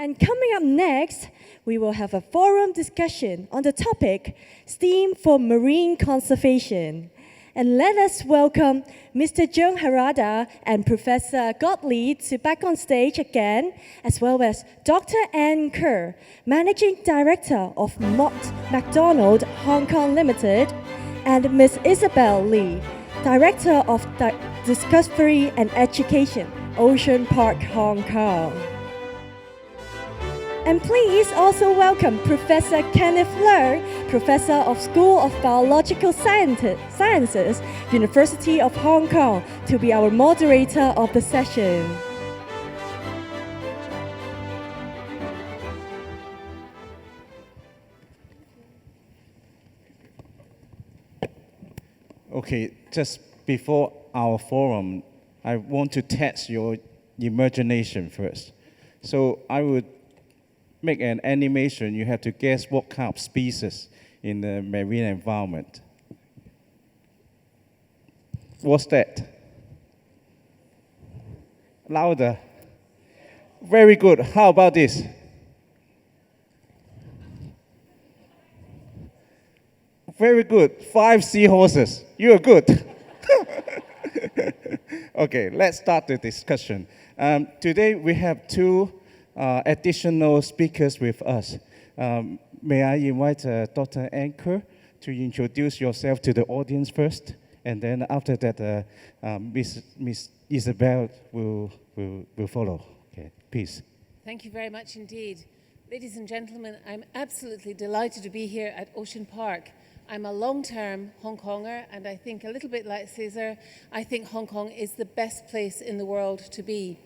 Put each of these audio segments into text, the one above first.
And coming up next, we will have a forum discussion on the topic, STEAM for Marine Conservation. And let us welcome Mr. Jung-Harada and Professor Godley back on stage again, as well as Dr. Kerr, Managing Director of Mott MacDonald Hong Kong Limited, and Ms. Isabel Li, Director of Discovery and Education, Ocean Park, Hong Kong. And please also welcome Professor Kenneth Leung, Professor of School of Biological Sciences, University of Hong Kong, to be our moderator of the session. Okay, just before our forum, I want to test your imagination first. So I would make an animation. You have to guess what kind of species in the marine environment. What's that? Louder. Very good. How about this? Very good. 5 seahorses. You are good. Okay, let's start the discussion. Today we have 2 additional speakers with us. May I invite Dr. Kerr to introduce yourself to the audience first, and then after that, Miss Isabel will follow. Okay, please. Thank you very much indeed. Ladies and gentlemen, I'm absolutely delighted to be here at Ocean Park. I'm a long-term Hong Konger, and I think a little bit like Cesar, I think Hong Kong is the best place in the world to be.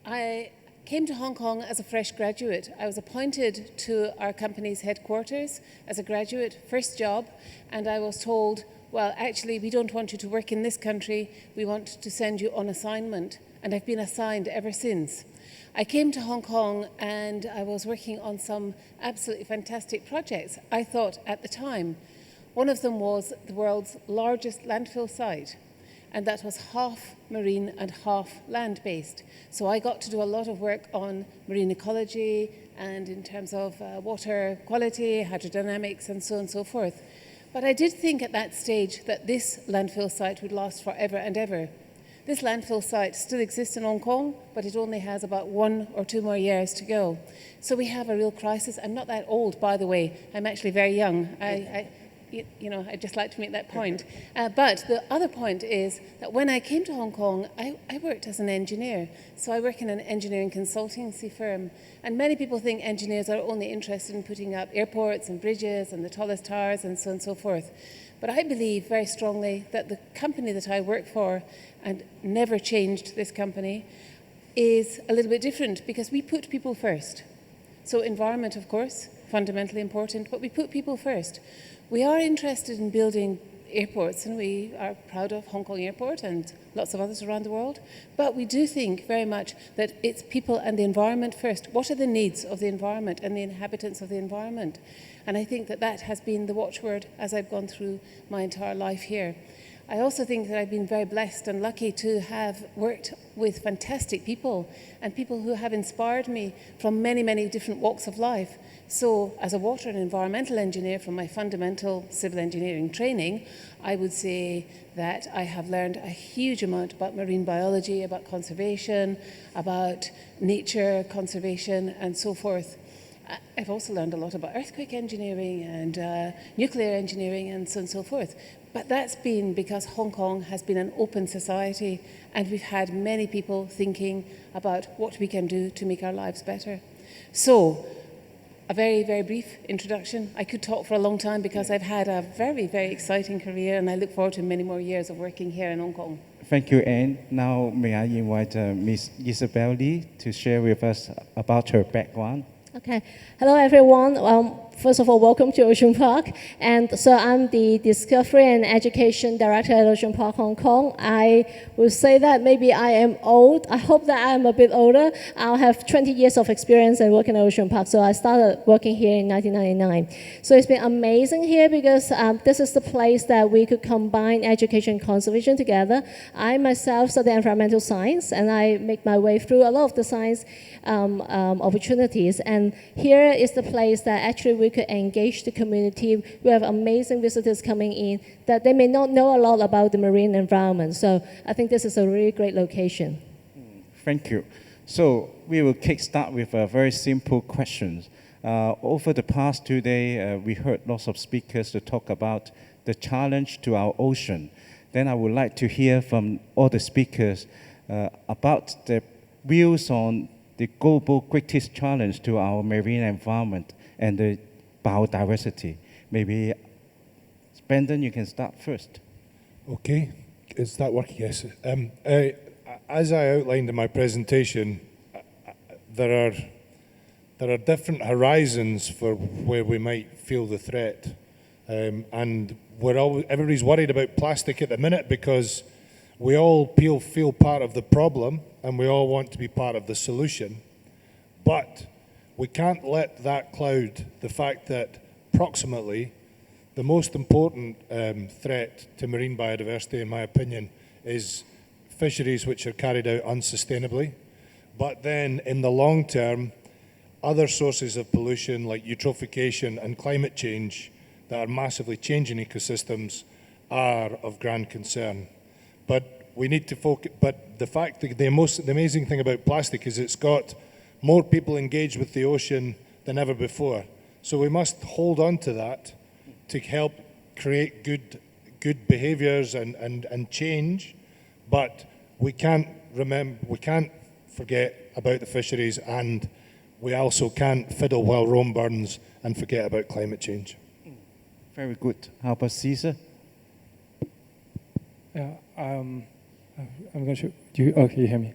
I came to Hong Kong as a fresh graduate. I was appointed to our company's headquarters as a graduate, first job, and I was told, well, actually, we don't want you to work in this country, we want to send you on assignment, and I've been assigned ever since. I came to Hong Kong and I was working on some absolutely fantastic projects, I thought at the time. One of them was the world's largest landfill site, and that was half marine and half land-based. So I got to do a lot of work on marine ecology and in terms of water quality, hydrodynamics, and so on and so forth. But I did think at that stage that this landfill site would last forever and ever. This landfill site still exists in Hong Kong, but it only has about 1 or 2 more years to go. So we have a real crisis. I'm not that old, by the way. I'm actually very young. I'd just like to make that point. But the other point is that when I came to Hong Kong, I worked as an engineer. So I work in an engineering consultancy firm. And many people think engineers are only interested in putting up airports and bridges and the tallest towers and so on and so forth. But I believe very strongly that the company that I work for, and never changed this company, is a little bit different because we put people first. So environment, of course, fundamentally important, but we put people first. We are interested in building airports, and we are proud of Hong Kong Airport and lots of others around the world. But we do think very much that it's people and the environment first. What are the needs of the environment and the inhabitants of the environment? And I think that that has been the watchword as I've gone through my entire life here. I also think that I've been very blessed and lucky to have worked with fantastic people and people who have inspired me from many, many different walks of life. So as a water and environmental engineer from my fundamental civil engineering training, I would say that I have learned a huge amount about marine biology, about conservation, about nature conservation and so forth. I've also learned a lot about earthquake engineering and nuclear engineering and so on and so forth. But that's been because Hong Kong has been an open society and we've had many people thinking about what we can do to make our lives better. So, a very, very brief introduction. I could talk for a long time because I've had a very, very exciting career and I look forward to many more years of working here in Hong Kong. Thank you, Anne. Now, may I invite Miss Isabel Li to share with us about her background? Okay. Hello, everyone. First of all, welcome to Ocean Park. And so I'm the Discovery and Education Director at Ocean Park, Hong Kong. I will say that maybe I am old. I hope that I'm a bit older. I'll have 20 years of experience in working at Ocean Park. So I started working here in 1999. So it's been amazing here because this is the place that we could combine education and conservation together. I myself study environmental science, and I make my way through a lot of the science opportunities. And here is the place that actually we could engage the community. We have amazing visitors coming in that they may not know a lot about the marine environment. So I think this is a really great location. Thank you. So we will kickstart with a very simple questions. Over the past 2 days, we heard lots of speakers to talk about the challenge to our ocean. Then I would like to hear from all the speakers about the views on the global greatest challenge to our marine environment and the biodiversity. Maybe, Brendan, you can start first. Okay, is that working? Yes. As I outlined in my presentation, there are different horizons for where we might feel the threat, and everybody's worried about plastic at the minute because we all feel part of the problem and we all want to be part of the solution, but we can't let that cloud the fact that approximately the most important threat to marine biodiversity, in my opinion, is fisheries which are carried out unsustainably. But then in the long term, other sources of pollution like eutrophication and climate change that are massively changing ecosystems are of grand concern. But we need to focus, but the fact that the amazing thing about plastic is it's got more people engaged with the ocean than ever before. So we must hold on to that to help create good behaviors and change, but we can't forget about the fisheries, and we also can't fiddle while Rome burns and forget about climate change. Very good. How about Cesar? Yeah, I'm going to show you. Okay, you hear me.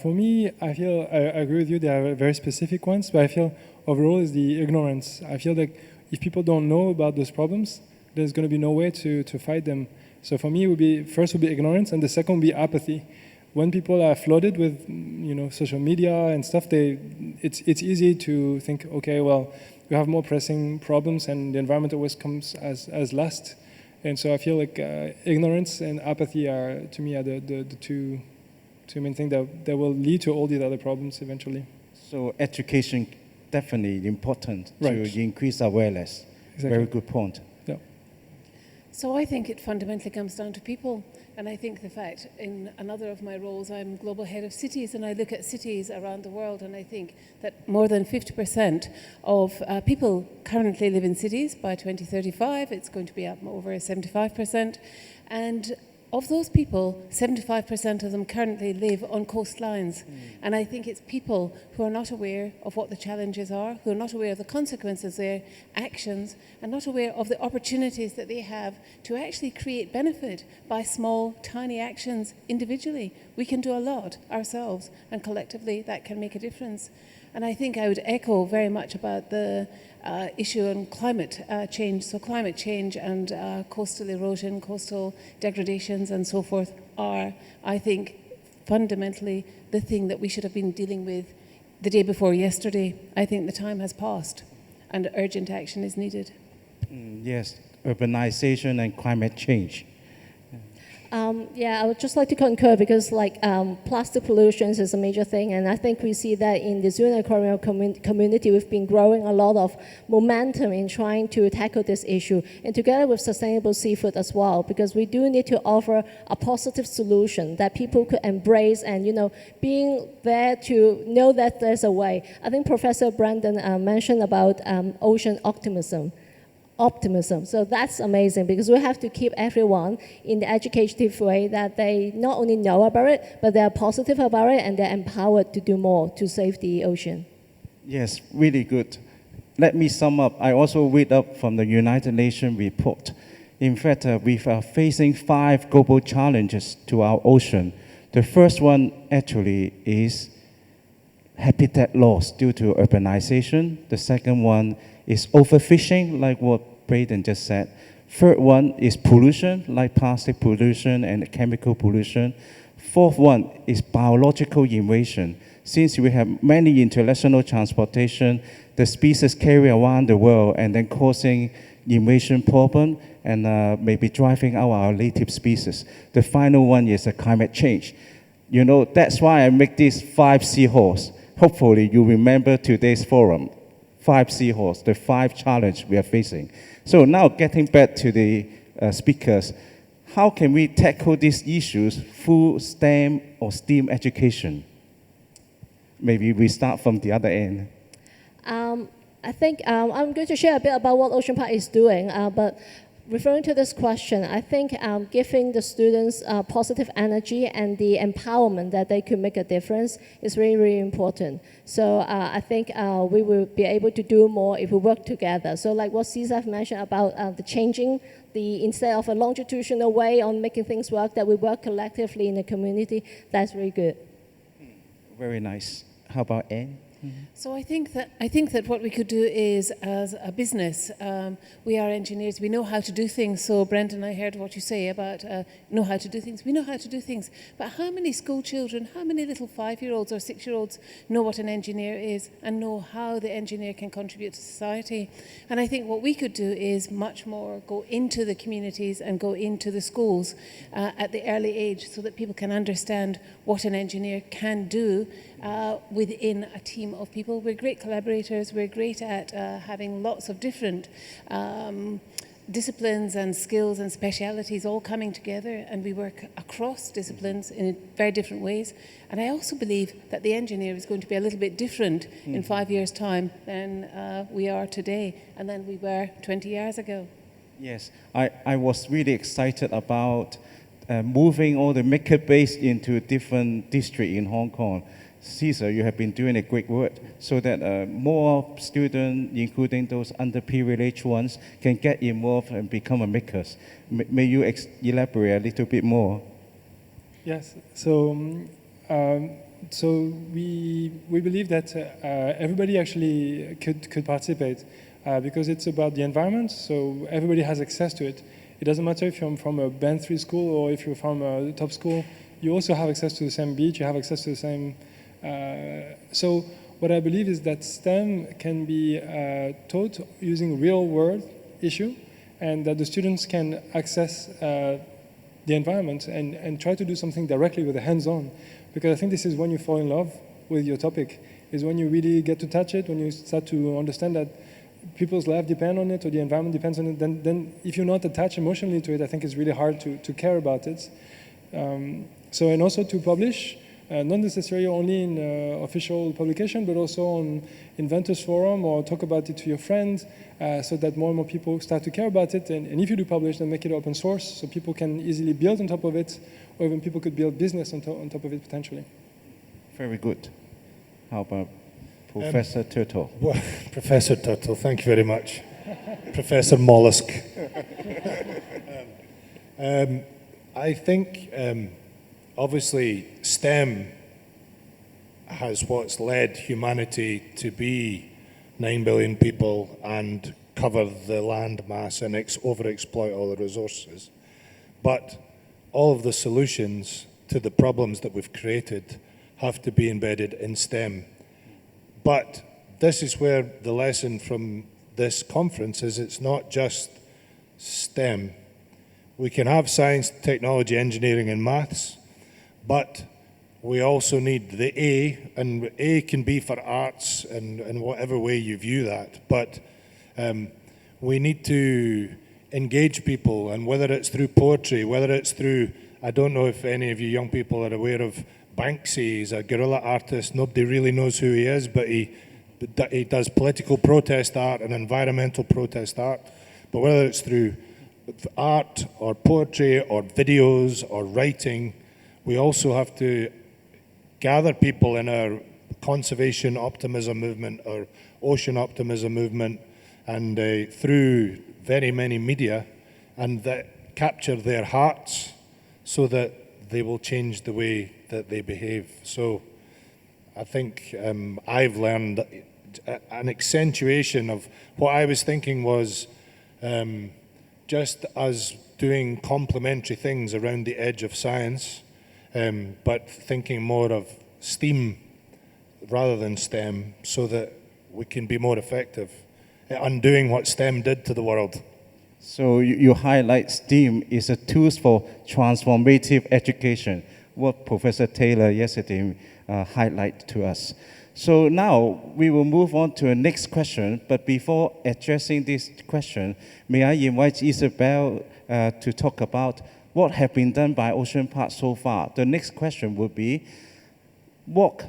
For me, I feel I agree with you. There are very specific ones, but I feel overall is the ignorance. I feel like if people don't know about those problems, there's going to be no way to fight them. So for me, it would be first would be ignorance, and the second would be apathy. When people are flooded with social media and stuff, it's easy to think, okay, well, we have more pressing problems, and the environment always comes as last. And so I feel like ignorance and apathy are, to me, the two main things that will lead to all these other problems eventually. So education definitely important Right. to increase awareness. Exactly. Very good point. Yeah. So I think it fundamentally comes down to people. And I think the fact, in another of my roles, I'm global head of cities, and I look at cities around the world, and I think that more than 50% of people currently live in cities. By 2035, it's going to be up over 75%. And of those people, 75% of them currently live on coastlines. And I think it's people who are not aware of what the challenges are, who are not aware of the consequences of their actions, and not aware of the opportunities that they have to actually create benefit by small, tiny actions individually. We can do a lot ourselves, and collectively that can make a difference. And I think I would echo very much about the issue on climate change. So climate change and coastal erosion, coastal degradations and so forth are, I think, fundamentally the thing that we should have been dealing with the day before yesterday. I think the time has passed and urgent action is needed. Yes, urbanization and climate change. Yeah, I would just like to concur because plastic pollution is a major thing, and I think we see that in the zoo and aquarium community, we've been growing a lot of momentum in trying to tackle this issue, and together with sustainable seafood as well, because we do need to offer a positive solution that people could embrace, and being there to know that there's a way. I think Professor Brandon mentioned about ocean optimism. So that's amazing because we have to keep everyone in the educative way that they not only know about it, but they're positive about it and they're empowered to do more to save the ocean. Yes, really good. Let me sum up. I also read up from the United Nations report. In fact, we are facing 5 global challenges to our ocean. The first one actually is habitat loss due to urbanization. The second one is overfishing, like what Braden just said. Third one is pollution, like plastic pollution and chemical pollution. Fourth one is biological invasion. Since we have many international transportation, the species carry around the world and then causing invasion problem and maybe driving out our native species. The final one is climate change. You know, that's why I make these 5 seahorse. Hopefully you remember today's forum. 5 seahorse, the 5 challenges we are facing. So now getting back to the speakers, how can we tackle these issues through STEM or STEAM education? Maybe we start from the other end. I think I'm going to share a bit about what Ocean Park is doing, but referring to this question, I think giving the students positive energy and the empowerment that they could make a difference is really, really important. So I think we will be able to do more if we work together. So like what Cesar mentioned about the changing, instead of a longitudinal way on making things work, that we work collectively in the community, that's really good. Very nice. How about Anne? So I think that what we could do is, as a business, we are engineers. We know how to do things. So Brendan, I heard what you say about know how to do things. We know how to do things. But how many school children, how many little 5-year-olds or 6-year-olds know what an engineer is and know how the engineer can contribute to society? And I think what we could do is much more go into the communities and go into the schools at the early age, so that people can understand what an engineer can do within a team of people. We're great collaborators. We're great at having lots of different disciplines and skills and specialities all coming together, and we work across disciplines in very different ways. And I also believe that the engineer is going to be a little bit different in 5 years' time than we are today and than we were 20 years ago. Yes, I was really excited about moving all the MakerBay into different districts in Hong Kong. Cesar, you have been doing a great work so that more students, including those underprivileged ones, can get involved and become a makers. May you elaborate a little bit more? Yes. So we believe that everybody actually could participate because it's about the environment. So everybody has access to it. It doesn't matter if you're from a Band 3 school or if you're from a top school. You also have access to the same beach. You have access to the same. So what I believe is that STEM can be taught using real-world issue, and that the students can access the environment and try to do something directly with the hands-on. Because I think this is when you fall in love with your topic, is when you really get to touch it, when you start to understand that people's life depend on it or the environment depends on it, then if you're not attached emotionally to it, I think it's really hard to care about it. And also to publish, not necessarily only in official publication, but also on Inventors Forum, or talk about it to your friends, so that more and more people start to care about it. And if you do publish, then make it open source, so people can easily build on top of it, or even people could build business on top of it potentially. Very good. How about Professor Turtle? Well, Professor Turtle, thank you very much. Professor Mollusk. I think obviously STEM has what's led humanity to be 9 billion people and cover the land mass and overexploit all the resources. But all of the solutions to the problems that we've created have to be embedded in STEM. But this is where the lesson from this conference is: it's not just STEM. We can have science, technology, engineering, and maths, but we also need the A, and A can be for arts and whatever way you view that. But we need to engage people, and whether it's through poetry, whether it's through, I don't know if any of you young people are aware of Banksy. He's a guerrilla artist. Nobody really knows who he is, but he does political protest art and environmental protest art. But whether it's through art or poetry or videos or writing, we also have to gather people in our conservation optimism movement or ocean optimism movement, and through very many media, and that capture their hearts so that they will change the way that they behave. So I think I've learned an accentuation of what I was thinking was just us doing complementary things around the edge of science, but thinking more of STEAM rather than STEM, so that we can be more effective at undoing what STEM did to the world. So you highlight STEAM is a tool for transformative education, what Professor Taylor yesterday highlighted to us. So now we will move on to the next question, but before addressing this question, may I invite Isabel to talk about what have been done by Ocean Park so far. The next question would be, what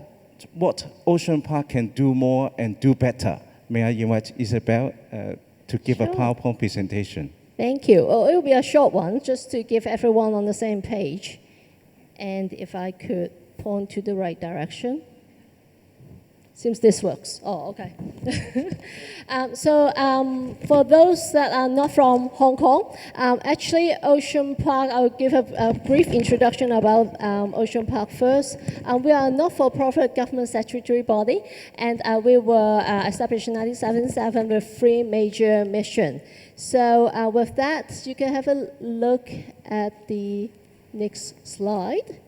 Ocean Park can do more and do better? May I invite Isabel to give a PowerPoint presentation? Thank you. Oh, it will be a short one, just to give everyone on the same page. And if I could point to the right direction. Seems this works. Oh, okay. For those that are not from Hong Kong, actually Ocean Park, I'll give a brief introduction about Ocean Park first. We are a not-for-profit government statutory body, and we were established in 1977 with 3 major missions. So with that, you can have a look at the next slide.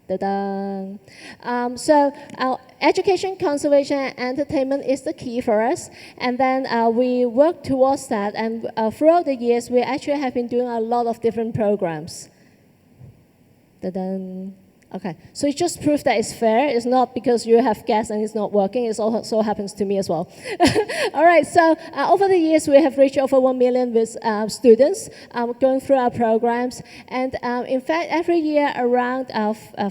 So our education, conservation, and entertainment is the key for us. And then we work towards that. And throughout the years, we actually have been doing a lot of different programs. Okay, so it just proves that it's fair. It's not because you have guests and it's not working. It also happens to me as well. All right, so over the years, we have reached over 1 million with students going through our programs. And in fact, every year, around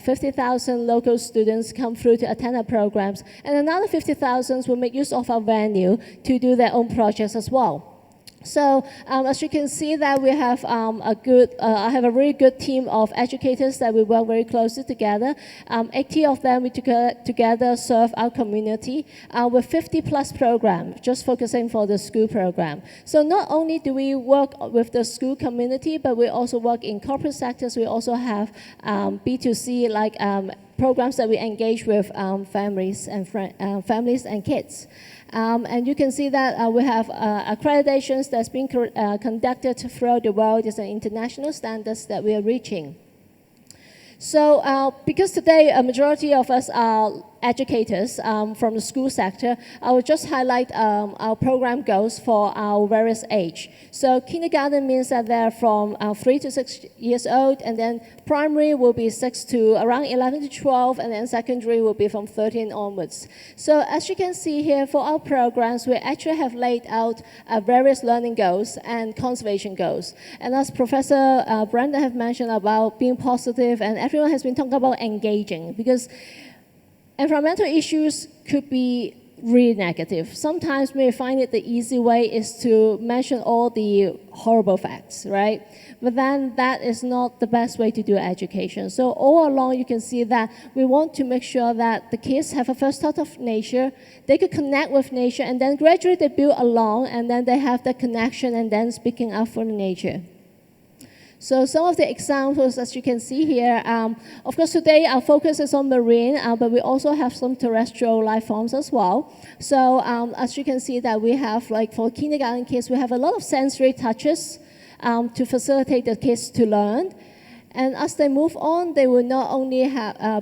50,000 local students come through to attend our programs. And another 50,000 will make use of our venue to do their own projects as well. So as you can see that we have I have a really good team of educators that we work very closely together. 80 of them we together serve our community with 50+ programs, just focusing for the school program. So not only do we work with the school community, but we also work in corporate sectors. We also have B2C like programs that we engage with families and kids. And you can see that we have accreditations that's being conducted throughout the world. These are international standards that we are reaching. So because today a majority of us are educators from the school sector, I will just highlight our program goals for our various age. So kindergarten means that they're from 3 to 6 years old, and then primary will be 6 to around 11 to 12, and then secondary will be from 13 onwards. So as you can see here, for our programs, we actually have laid out various learning goals and conservation goals. And as Professor Brenda have mentioned about being positive, and everyone has been talking about engaging, because environmental issues could be really negative. Sometimes we find it the easy way is to mention all the horrible facts, right? But then that is not the best way to do education. So all along you can see that we want to make sure that the kids have a first thought of nature, they could connect with nature, and then gradually they build along, and then they have that connection and then speaking up for the nature. So some of the examples, as you can see here, of course today our focus is on marine, but we also have some terrestrial life forms as well. So as you can see that we have, like for kindergarten kids, we have a lot of sensory touches to facilitate the kids to learn. And as they move on, they will not only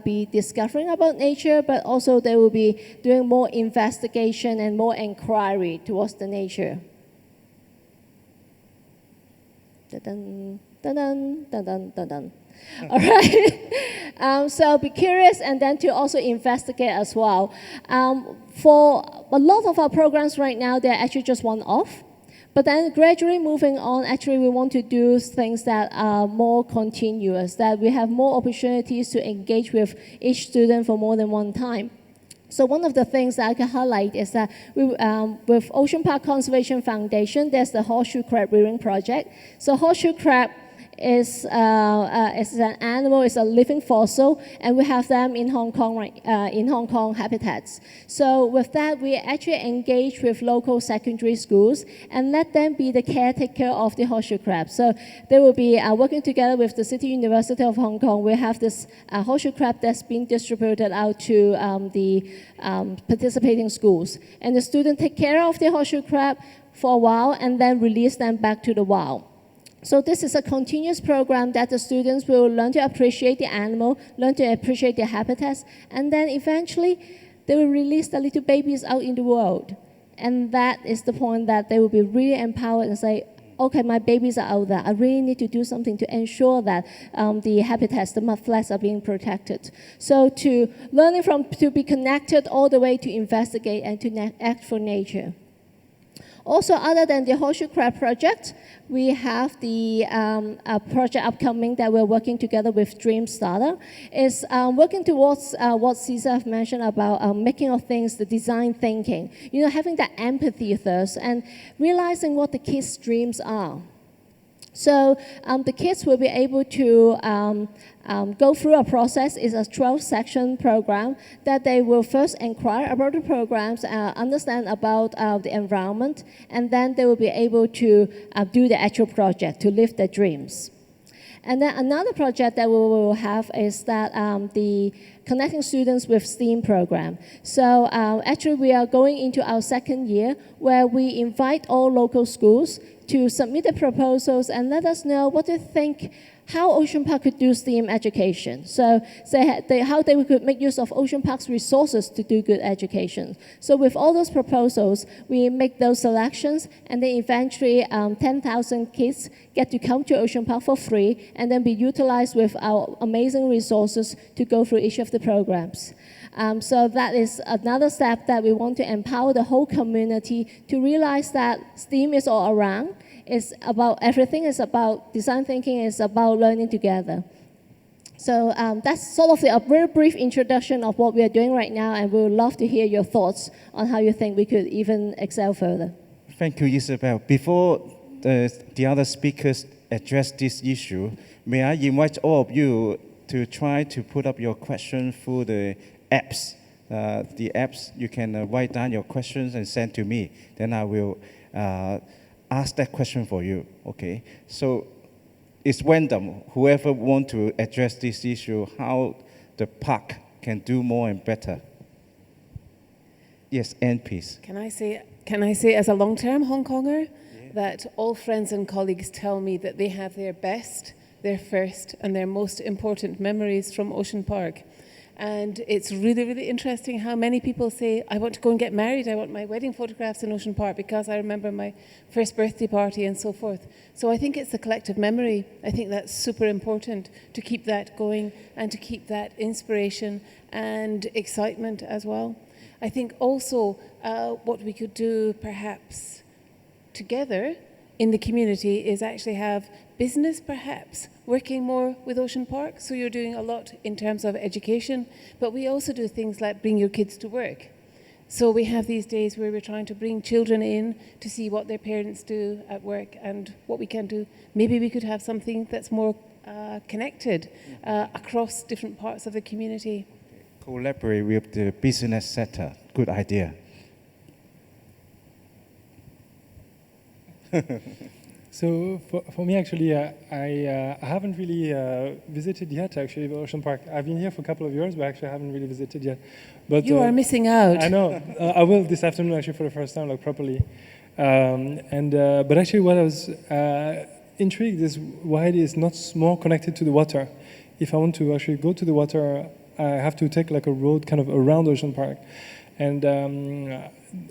be discovering about nature, but also they will be doing more investigation and more inquiry towards the nature. Dun-dun. Dun-dun, dun-dun, dun-dun. All right. So be curious and then to also investigate as well. For a lot of our programs right now, they're actually just one-off. But then gradually moving on, actually we want to do things that are more continuous, that we have more opportunities to engage with each student for more than one time. So one of the things that I can highlight is that with Ocean Park Conservation Foundation, there's the horseshoe crab rearing project. So horseshoe crab is an animal, is a living fossil, and we have them in Hong Kong habitats. So with that, we actually engage with local secondary schools and let them be the caretaker of the horseshoe crab. So they will be working together with the City University of Hong Kong. We have this horseshoe crab that's been distributed out to the participating schools. And the students take care of the horseshoe crab for a while and then release them back to the wild. So this is a continuous program that the students will learn to appreciate the animal, learn to appreciate their habitats, and then eventually they will release the little babies out in the world. And that is the point that they will be really empowered and say, okay, my babies are out there. I really need to do something to ensure that the habitats, the mudflats are being protected. So to learning to be connected all the way to investigate and to act for nature. Also, other than the horseshoe crab project, we have the a project upcoming that we're working together with Dreamstarter. Is working towards what Cesar have mentioned about making of things, the design thinking. You know, having that empathy first and realizing what the kids' dreams are. So the kids will be able to go through a process. It's a 12-section program that they will first inquire about the programs, understand about the environment, and then they will be able to do the actual project to live their dreams. And then another project that we will have is that the Connecting Students with STEAM program. So actually we are going into our second year where we invite all local schools to submit their proposals and let us know what they think how Ocean Park could do STEAM education. So how they could make use of Ocean Park's resources to do good education. So with all those proposals, we make those selections, and then eventually 10,000 kids get to come to Ocean Park for free and then be utilized with our amazing resources to go through each of the programs. So that is another step that we want to empower the whole community to realize that STEAM is all around. It's about everything. It's about design thinking. It's about learning together. So that's sort of a very brief introduction of what we are doing right now, and we would love to hear your thoughts on how you think we could even excel further. Thank you, Isabel. Before the other speakers address this issue, may I invite all of you to try to put up your question through the apps. The apps, you can write down your questions and send to me. Then I will ask that question for you, okay? So it's random. Whoever want to address this issue, how the park can do more and better. Yes, Anne, please. Can I say as a long-term Hong Konger that all friends and colleagues tell me that they have their best, their first, and their most important memories from Ocean Park. And it's really, really interesting how many people say, I want to go and get married, I want my wedding photographs in Ocean Park because I remember my first birthday party and so forth. So I think it's the collective memory. I think that's super important to keep that going and to keep that inspiration and excitement as well. I think also what we could do perhaps together in the community is actually have business perhaps working more with Ocean Park. So you're doing a lot in terms of education, but we also do things like bring your kids to work. So we have these days where we're trying to bring children in to see what their parents do at work and what we can do. Maybe we could have something that's more connected across different parts of the community. Collaborate with the business sector. Good idea. So for me, actually, I haven't really visited yet, actually, the Ocean Park. I've been here for a couple of years, but actually I haven't really visited yet. But you are missing out. I know. I will this afternoon, actually, for the first time, like properly. But actually, what I was intrigued is why it is not more connected to the water. If I want to actually go to the water, I have to take like a road kind of around Ocean Park. And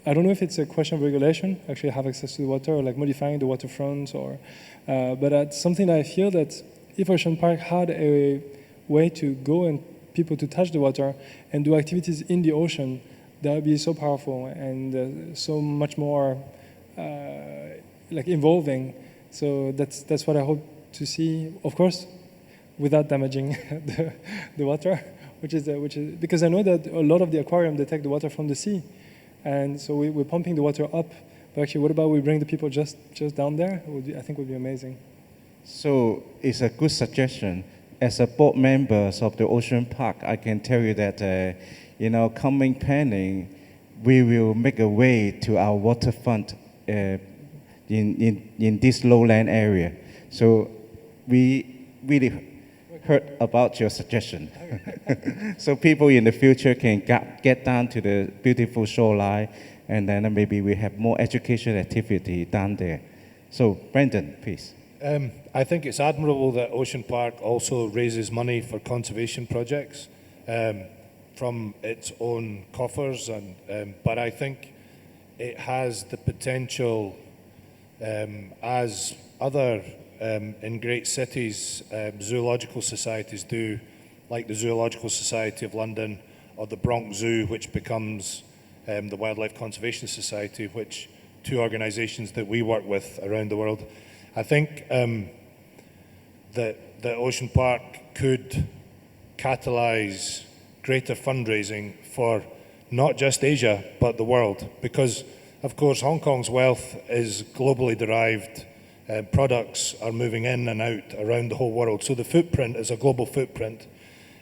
I don't know if it's a question of regulation, actually have access to the water, or like modifying the waterfront, or, but it's something that I feel that if Ocean Park had a way to go and people to touch the water and do activities in the ocean, that would be so powerful and so much more like involving. So that's what I hope to see, of course, without damaging the water. Which is because I know that a lot of the aquarium, they take the water from the sea, and so we're pumping the water up. But actually, what about we bring the people just down there? I think would be amazing. So it's a good suggestion. As a board member of the Ocean Park, I can tell you that, coming planning, we will make a way to our waterfront in this lowland area. So we really heard about your suggestion. So people in the future can get down to the beautiful shoreline, and then maybe we have more education activity down there. So Brendan, please. I think it's admirable that Ocean Park also raises money for conservation projects from its own coffers, but I think it has the potential, as other in great cities, zoological societies do, like the Zoological Society of London or the Bronx Zoo, which becomes the Wildlife Conservation Society, which two organizations that we work with around the world. I think that Ocean Park could catalyze greater fundraising for not just Asia, but the world, because of course Hong Kong's wealth is globally derived. Products are moving in and out around the whole world. So the footprint is a global footprint.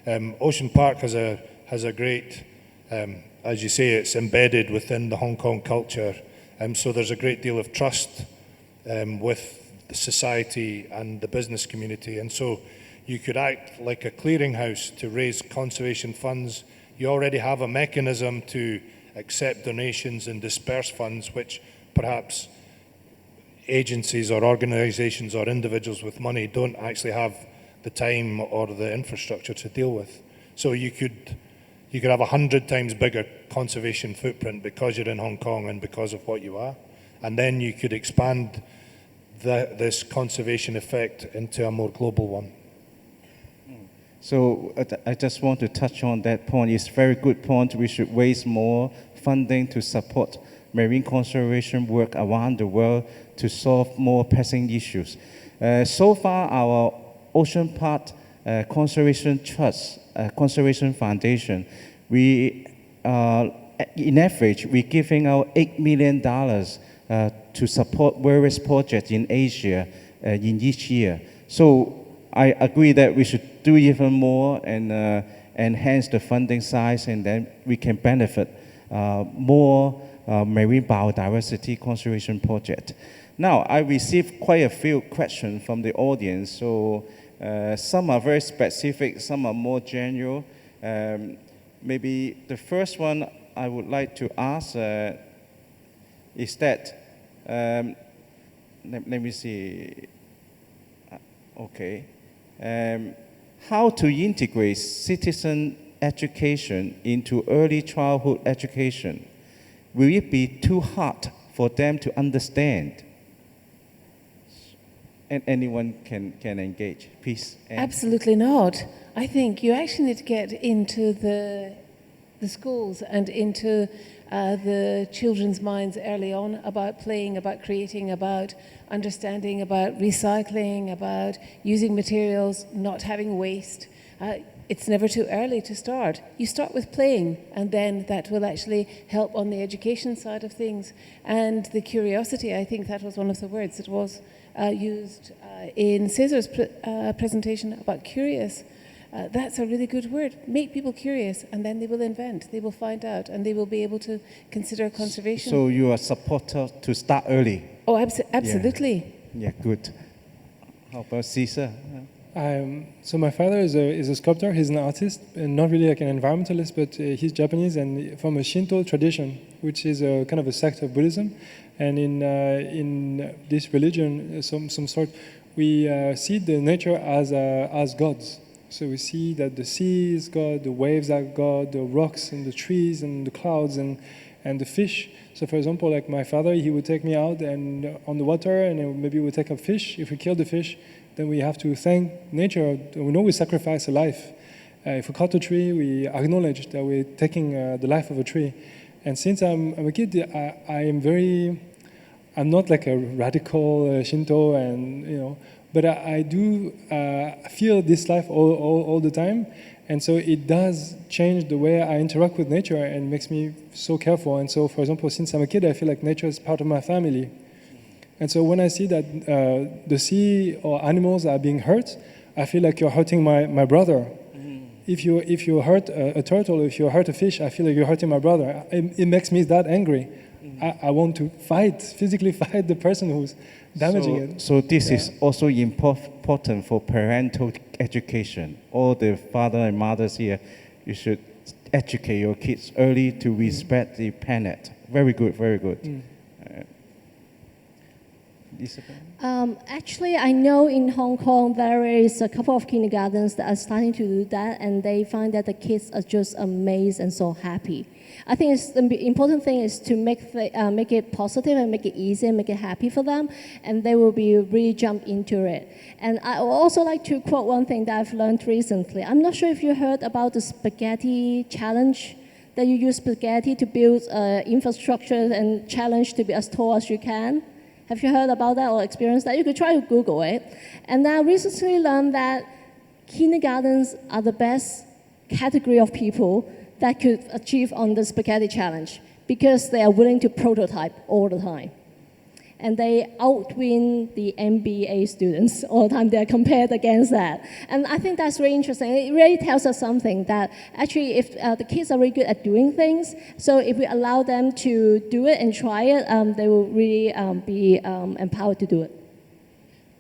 Ocean Park has a great, as you say, it's embedded within the Hong Kong culture. So there's a great deal of trust with the society and the business community. And so you could act like a clearinghouse to raise conservation funds. You already have a mechanism to accept donations and disperse funds, which perhaps agencies or organizations or individuals with money don't actually have the time or the infrastructure to deal with. So you could have 100 times bigger conservation footprint because you're in Hong Kong and because of what you are. And then you could expand this conservation effect into a more global one. So I just want to touch on that point. It's a very good point. We should raise more funding to support marine conservation work around the world to solve more pressing issues. So far, our Ocean Park Conservation Trust, Conservation Foundation, we in average, we're giving out $8 million to support various projects in Asia in each year. So I agree that we should do even more and enhance the funding size, and then we can benefit more marine biodiversity conservation project. Now, I received quite a few questions from the audience, so some are very specific, some are more general. Maybe the first one I would like to ask is that, let me see, okay. How to integrate citizen education into early childhood education? Will it be too hard for them to understand? And anyone can engage, please. Absolutely not. I think you actually need to get into the schools and into the children's minds early on about playing, about creating, about understanding, about recycling, about using materials, not having waste. It's never too early to start. You start with playing, and then that will actually help on the education side of things. And the curiosity, I think that was one of the words that was used in Cesar's presentation about curious. That's a really good word. Make people curious, and then they will invent, they will find out, and they will be able to consider conservation. So you are a supporter to start early? Oh, absolutely. Yeah, good. How about Cesar? So my father is a sculptor. He's an artist, and not really like an environmentalist, but he's Japanese and from a Shinto tradition, which is a kind of a sect of Buddhism. And in this religion, some sort, we see the nature as gods. So we see that the sea is God, the waves are God, the rocks and the trees and the clouds and the fish. So for example, like my father, he would take me out and on the water, and maybe we would take a fish. If we kill the fish, then we have to thank nature. We know we sacrifice a life. If we cut a tree, we acknowledge that we're taking the life of a tree. And since I'm a kid, I'm not like a radical Shinto, and but I do feel this life all the time, and so it does change the way I interact with nature and makes me so careful. And so, for example, since I'm a kid, I feel like nature is part of my family. And so when I see that the sea or animals are being hurt, I feel like you're hurting my brother. If you hurt a turtle, if you hurt a fish, I feel like you're hurting my brother. It makes me that angry. I want to physically fight the person who's damaging it. So this is also important for parental education. All the father and mothers here, you should educate your kids early to respect the planet. Very good, very good. Isabel? Actually, I know in Hong Kong there is a couple of kindergartens that are starting to do that, and they find that the kids are just amazed and so happy. I think the important thing is to make it positive and make it easy and make it happy for them, and they will be really jump into it. And I would also like to quote one thing that I've learned recently. I'm not sure if you heard about the spaghetti challenge, that you use spaghetti to build infrastructure and challenge to be as tall as you can. Have you heard about that or experienced that? You could try to Google it. And I recently learned that kindergartens are the best category of people that could achieve on the spaghetti challenge because they are willing to prototype all the time. And they outwin the MBA students all the time. They are compared against that. And I think that's really interesting. It really tells us something that actually if the kids are really good at doing things, so if we allow them to do it and try it, they will really be empowered to do it.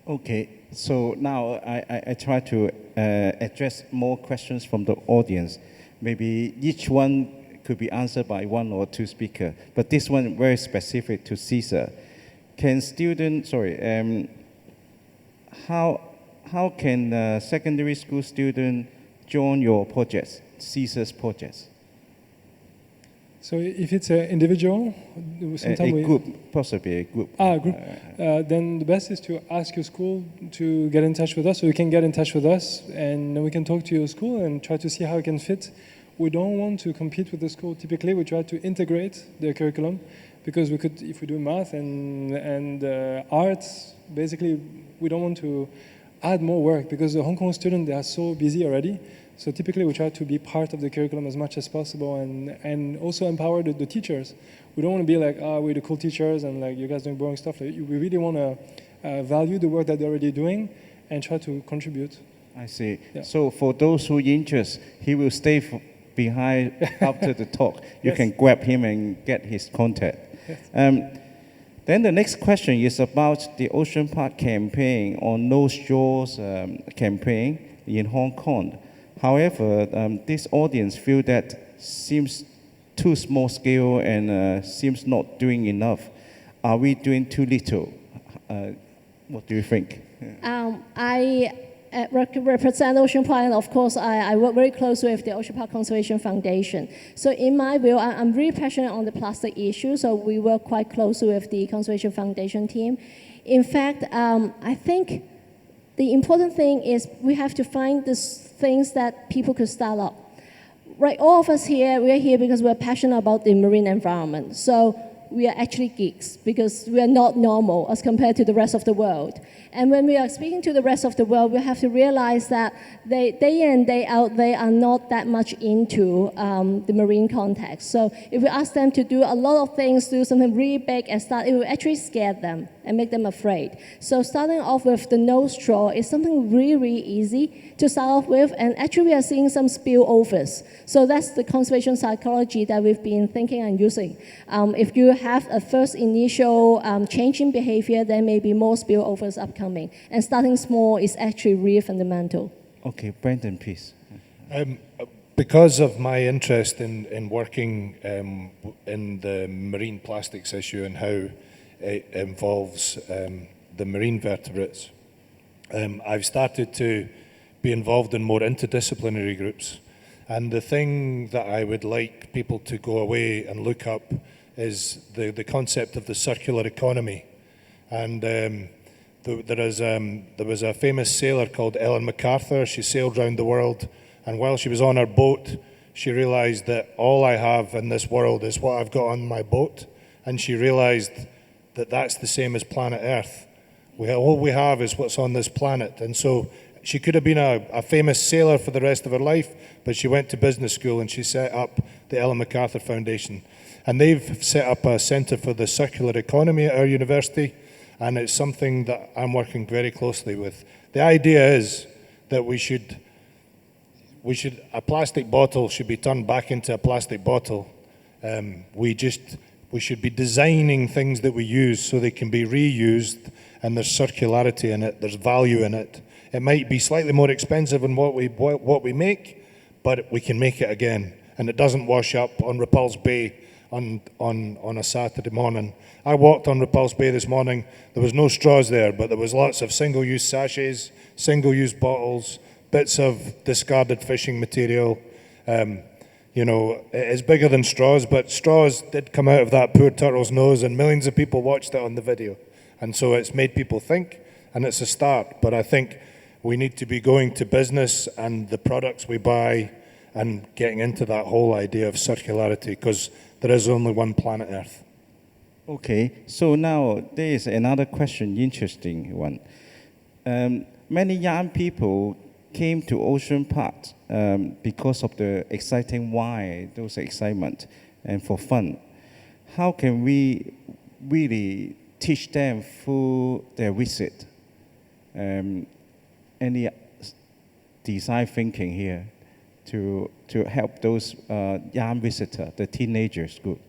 Okay, so now I try to address more questions from the audience. Maybe each one could be answered by one or two speakers, but this one very specific to Cesar. Can students, how can secondary school student join your projects, Cesar's projects? So if it's an individual, A group, possibly a group. Group. Then the best is to ask your school to get in touch with us, so you can get in touch with us, and then we can talk to your school and try to see how it can fit. We don't want to compete with the school. Typically, we try to integrate the curriculum, because we could, if we do math and arts, basically we don't want to add more work because the Hong Kong students, they are so busy already. So typically we try to be part of the curriculum as much as possible and also empower the teachers. We don't want to be like, we're the cool teachers and like you guys doing boring stuff. Like, we really want to value the work that they're already doing and try to contribute. I see. Yeah. So for those who are interested, he will stay behind after the talk. You Yes. can grab him and get his contact. Yes. Then the next question is about the Ocean Park campaign or No Straws campaign in Hong Kong. However, this audience feel that seems too small scale and seems not doing enough. Are we doing too little? What do you think? I represent Ocean Park, and of course, I work very closely with the Ocean Park Conservation Foundation. So in my view, I'm really passionate on the plastic issue, so we work quite closely with the Conservation Foundation team. In fact, I think the important thing is we have to find these things that people could start up. Right, all of us here, we're here because we're passionate about the marine environment. So we are actually geeks because we are not normal as compared to the rest of the world. And when we are speaking to the rest of the world, we have to realize that they, day in and day out, they are not that much into the marine context. So if we ask them to do a lot of things, do something really big and start, it will actually scare them and make them afraid. So starting off with the no straw is something really, really easy to start off with, and actually we are seeing some spillovers. So that's the conservation psychology that we've been thinking and using. If you have a first initial change in behavior, there may be more spillovers upcoming. And starting small is actually really fundamental. Okay, Brandon, please. Because of my interest in working in the marine plastics issue and how it involves the marine vertebrates, I've started to be involved in more interdisciplinary groups. And the thing that I would like people to go away and look up is the concept of the circular economy. And there was a famous sailor called Ellen MacArthur. She sailed around the world, and while she was on her boat, she realized that all I have in this world is what I've got on my boat, and she realized that that's the same as planet Earth. All we have is what's on this planet. And so she could have been a famous sailor for the rest of her life, but she went to business school and she set up the Ellen MacArthur Foundation. And they've set up a centre for the circular economy at our university. and it's something that I'm working very closely with. The idea is that a plastic bottle should be turned back into a plastic bottle. We should be designing things that we use so they can be reused, and there's circularity in it, there's value in it. It might be slightly more expensive than what we make, but we can make it again, and it doesn't wash up on Repulse Bay on a Saturday morning. I walked on Repulse Bay this morning. There was no straws there, but there was lots of single-use sachets, single-use bottles, bits of discarded fishing material. You know, it's bigger than straws, but straws did come out of that poor turtle's nose, and millions of people watched it on the video. And so it's made people think, and it's a start. But I think we need to be going to business and the products we buy and getting into that whole idea of circularity, because there is only one planet Earth. Okay, so now there is another question, interesting one. Many young people came to Ocean Park because of the exciting why, those excitement, and for fun. How can we really teach them through their visit? Any design thinking here to help those young visitors, the teenagers, good?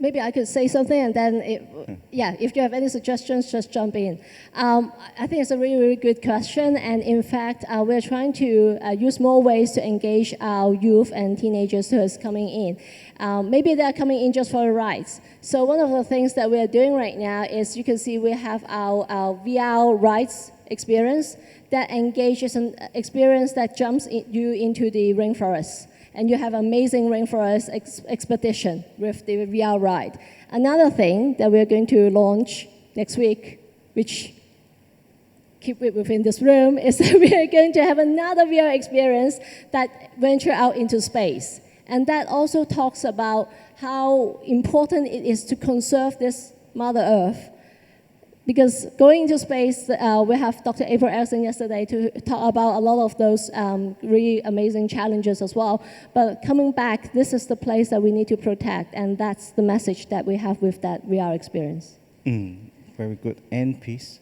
Maybe I could say something, and then, if you have any suggestions, just jump in. I think it's a really, really good question, and in fact, we're trying to use more ways to engage our youth and teenagers who is coming in. Maybe they're coming in just for the rides. So one of the things that we're doing right now is, you can see we have our VR rides experience that engages an experience that jumps you into the rainforest. And you have amazing rainforest expedition with the VR ride. Another thing that we're going to launch next week, which keep it within this room, is that we are going to have another VR experience that venture out into space. And that also talks about how important it is to conserve this Mother Earth. Because going into space, we have Dr. April Erickson yesterday to talk about a lot of those really amazing challenges as well. But coming back, this is the place that we need to protect, and that's the message that we have with that VR experience. Very good. And peace.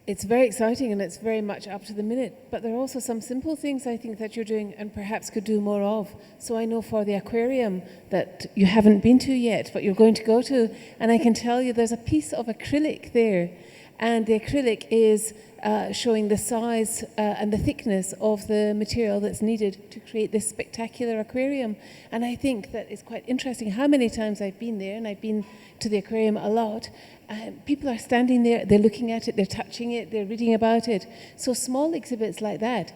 It's very exciting, and it's very much up to the minute. But there are also some simple things I think that you're doing and perhaps could do more of. So I know for the aquarium that you haven't been to yet, but you're going to go to, and I can tell you there's a piece of acrylic there. And the acrylic is showing the size and the thickness of the material that's needed to create this spectacular aquarium. And I think that it's quite interesting how many times I've been there, and I've been to the aquarium a lot. People are standing there, they're looking at it, they're touching it, they're reading about it. So small exhibits like that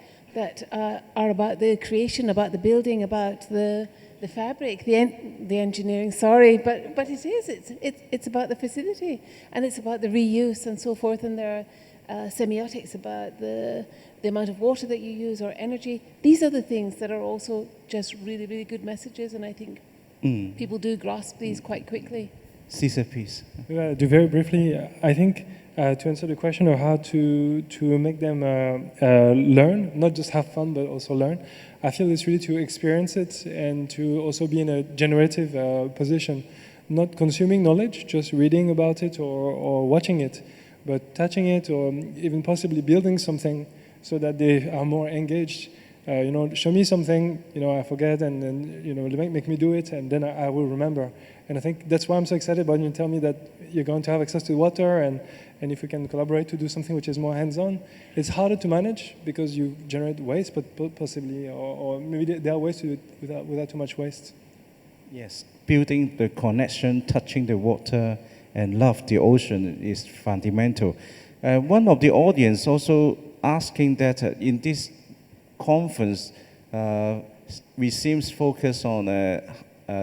are about the creation, about the building, about the fabric, the engineering, but it is, it's about the facility, and it's about the reuse and so forth, and there are semiotics about the amount of water that you use or energy. These are the things that are also just really, really good messages, and I think people do grasp these quite quickly. Cesar, please. Do very briefly, I think to answer the question of how to make them learn, not just have fun, but also learn, I feel it's really to experience it and to also be in a generative position, not consuming knowledge, just reading about it or watching it, but touching it or even possibly building something so that they are more engaged. Show me something, I forget, and then, make me do it, and then I will remember. And I think that's why I'm so excited about you tell me that you're going to have access to water, and if we can collaborate to do something which is more hands-on. It's harder to manage because you generate waste, but possibly, or maybe there are ways to do it without too much waste. Yes, building the connection, touching the water, and love the ocean is fundamental. One of the audience also asking that in this conference, we seems focus on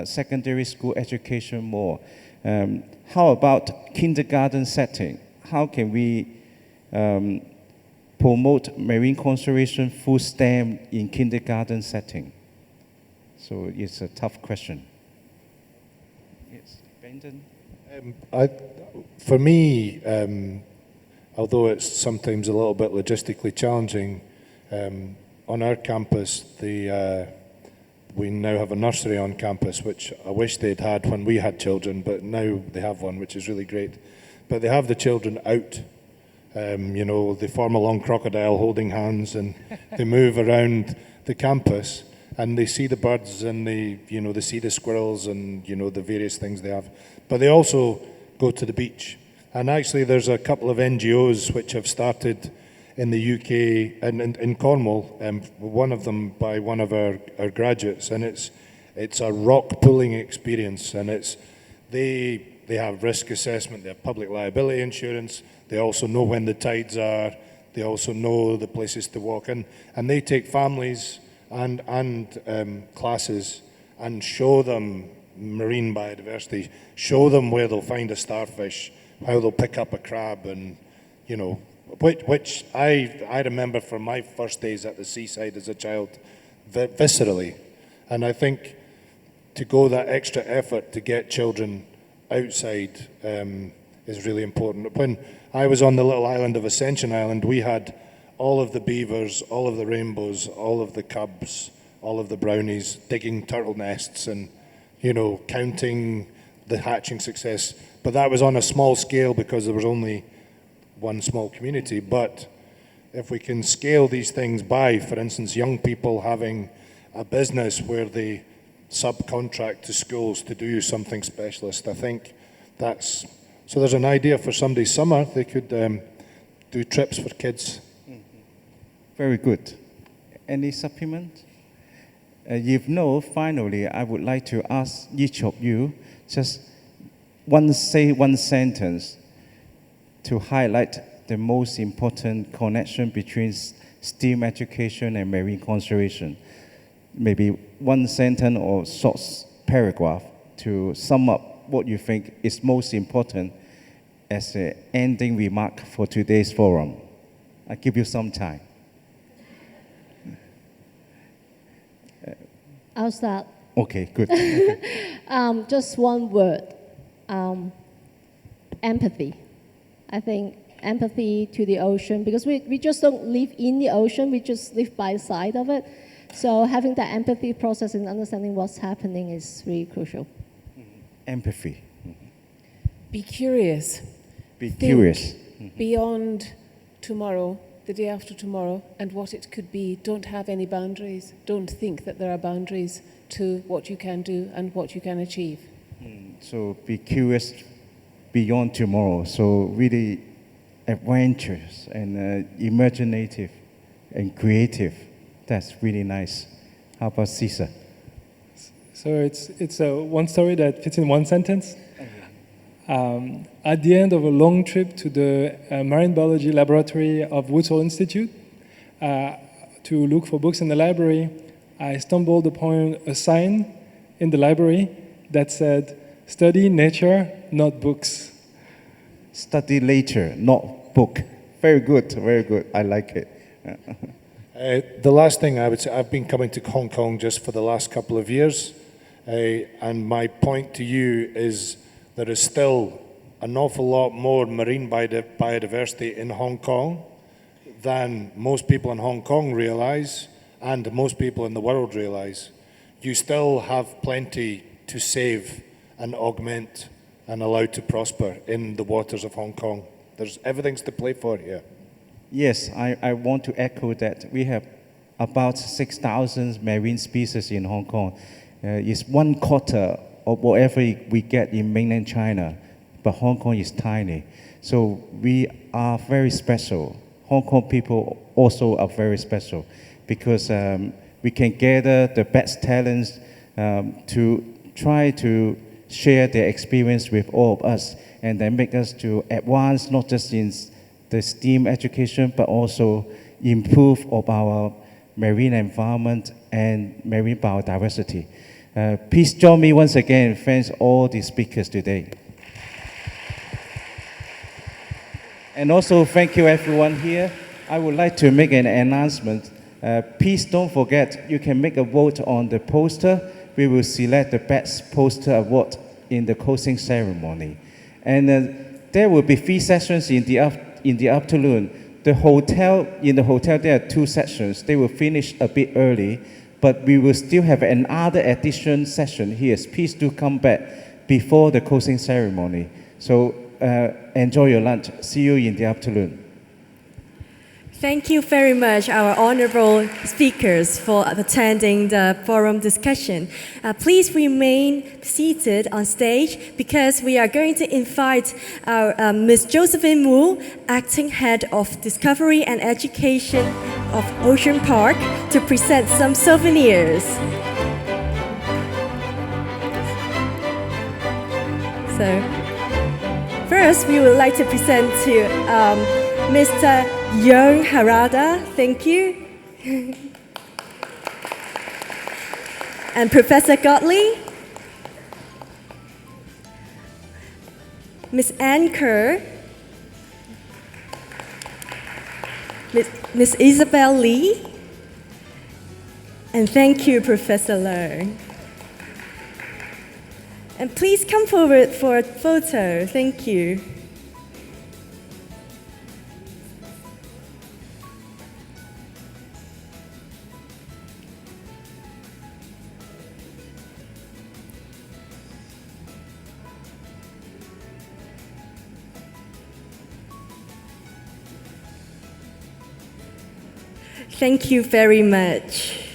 secondary school education more. How about kindergarten setting? How can we promote marine conservation through STEM in kindergarten setting? So it's a tough question. Yes, Brendan? For me, although it's sometimes a little bit logistically challenging, on our campus, we now have a nursery on campus, which I wish they'd had when we had children, but now they have one, which is really great. But they have the children out. You know, they form a long crocodile holding hands, and they move around the campus, and they see the birds, and they see the squirrels, and the various things they have. But they also go to the beach. And actually, there's a couple of NGOs which have started in the UK and in Cornwall. One of them by one of our graduates, and it's a rock pulling experience. And they have risk assessment, they have public liability insurance. They also know when the tides are. They also know the places to walk in, and they take families and classes and show them marine biodiversity, show them where they'll find a starfish, how they'll pick up a crab, and which I remember from my first days at the seaside as a child viscerally. And I think to go that extra effort to get children outside is really important. When I was on the little island of Ascension Island, we had all of the beavers, all of the rainbows, all of the cubs, all of the brownies digging turtle nests and, counting the hatching success. But that was on a small scale because there was only one small community. But if we can scale these things by, for instance, young people having a business where they subcontract to schools to do something specialist, I think that's... So there's an idea for somebody's summer. They could do trips for kids. Very good. Any supplement? Finally, I would like to ask each of you just one sentence to highlight the most important connection between STEAM education and marine conservation. Maybe one sentence or short paragraph to sum up what you think is most important as an ending remark for today's forum. I'll give you some time. I'll start. Okay, good. Just one word, empathy. I think empathy to the ocean, because we just don't live in the ocean, we just live by the side of it. So having that empathy process and understanding what's happening is really crucial. Empathy. Be curious. Be Think curious. beyond tomorrow, the day after tomorrow, and what it could be. Don't have any boundaries. Don't think that there are boundaries to what you can do and what you can achieve. So be curious beyond tomorrow. So really adventurous and imaginative and creative. That's really nice. How about Cesar? So it's one story that fits in one sentence. At the end of a long trip to the Marine Biology Laboratory of Woods Hole Institute to look for books in the library, I stumbled upon a sign in the library that said, "Study nature, not books." Study nature, not book. Very good, very good. I like it. The last thing I would say, I've been coming to Hong Kong just for the last couple of years, and my point to you is there is still an awful lot more marine biodiversity in Hong Kong than most people in Hong Kong realize and most people in the world realize. You still have plenty to save and augment and allow to prosper in the waters of Hong Kong. There's everything's to play for here. Yes, I want to echo that. We have about 6,000 marine species in Hong Kong. It's 1/4 of whatever we get in mainland China, but Hong Kong is tiny. So we are very special. Hong Kong people also are very special because we can gather the best talents to try to share their experience with all of us and then make us to advance not just in the STEAM education, but also improve of our marine environment and marine biodiversity. Please join me once again and thank all the speakers today. And also thank you everyone here. I would like to make an announcement. Please don't forget, you can make a vote on the poster. We will select the best poster award in the closing ceremony. And there will be 3 sessions in the afternoon. In the hotel, there are 2 sessions. They will finish a bit early. but we will still have another addition session here. Please do come back before the closing ceremony. So enjoy your lunch. See you in the afternoon. Thank you very much, our honorable speakers, for attending the forum discussion. Please remain seated on stage because we are going to invite our Ms. Josephine Wu, Acting Head of Discovery and Education of Ocean Park, to present some souvenirs. So, first, we would like to present to Mr. Jung-Harada, thank you. And Professor Godley. Ms. Kerr. Ms. Isabel Li. And thank you, Professor Leung. And please come forward for a photo. Thank you. Thank you very much.